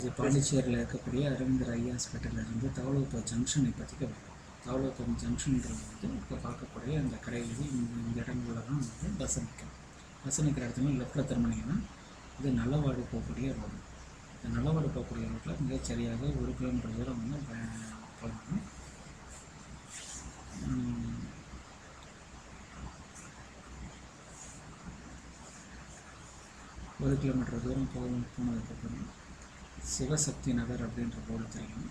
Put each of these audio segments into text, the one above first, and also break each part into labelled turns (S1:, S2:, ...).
S1: இது பாண்டிச்சேரியில் இருக்கக்கூடிய அரவிந்தர் ஐ ஹாஸ்பிட்டல்லேருந்து தவளகுப்பம் ஜங்ஷன் இப்போதைக்கு வரும். தவளகுப்பம் ஜங்ஷன்ன்றது வந்து இப்போ பார்க்கக்கூடிய அந்த கடையில் இந்த இடங்களில் தான் வந்து பஸ் நிற்கும். பஸ் நிற்கிற இடத்துல லெஃப்ட்டில் திரும்பினீங்கன்னா இது நல்லவாடு போகக்கூடிய ரோடு. இந்த நல்லவாடு போகக்கூடிய ரோட்டில் மிகச்சரியாக 1 கிலோமீட்டர் தூரம் வந்து போகணும். 1 கிலோமீட்டர் தூரம் போனதுக்கப்புறம் சிவசக்தி நகர் அப்படின்ற போர்டு தெரியும்.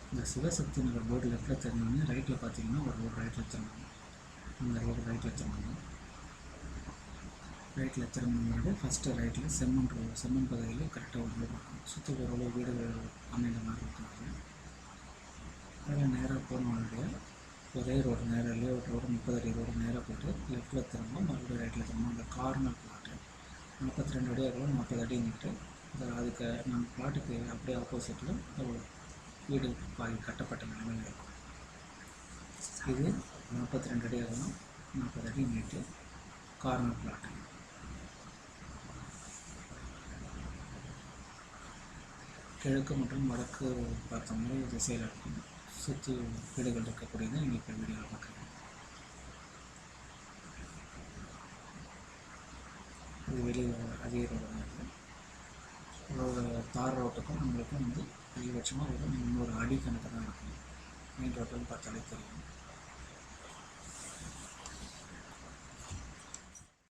S1: இந்த சிவசக்தி நகர் போர்டு லெஃப்ட்டில் திரும்பினோடனே ரைட்டில் பார்த்தீங்கன்னா ஒரு ரோடு ரைட்டில் திரும்பணும். அந்த ரோடு ரைட்டில் திரும்பணும். ரைட்டில் திரும்பினோட ஃபஸ்ட்டு ரைட்டில் செம்மண் பகுதியில் கரெக்டாக ஒரு ரோடு இருக்கும். சுற்றி ஒரு வீடுகள் அமைந்த மாதிரி இருக்காங்க. அதில் நேராக போனவங்களுடைய ஒரே ரோடு நேராக லேஅவுட் ரோடு 30 அடி ரோடு நேராக போய்ட்டு லெஃப்ட்டில் திரும்ப மறுபடியும் ரைட்டில் திரும்ப அந்த கார்னர் பிளாட்டு 42 அடி அகலம் 40 அடி நீட்டு. அதுக்கு நம்ம பிளாட்டுக்கு அப்படியே ஆப்போசிட்டில் ஒரு வீடு பாதி கட்டப்பட்ட நிலைமையில் இருக்கும். இது 42 அடி அகலம் 40 அடி நீட்டு கார்னர் பிளாட்டு. கிழக்கு மற்றும் வடக்கு பார்த்த மாதிரி திசையில் இருக்கும். சுற்றி வீடுகள் இருக்கக்கூடியது நீங்கள் இப்போ வீடியோவில் பார்க்குறீங்க. இது வெளியே அதிக ரோடு தான் இருக்குது. தார் ரோட்டுக்கும் நம்மளுக்கும் வந்து அதிகபட்சமாக ஒரு 300 அடி கணக்கு தான் இருக்கும். மெயின் ரோட்டுன்னு பார்த்தாலே தெரியும்.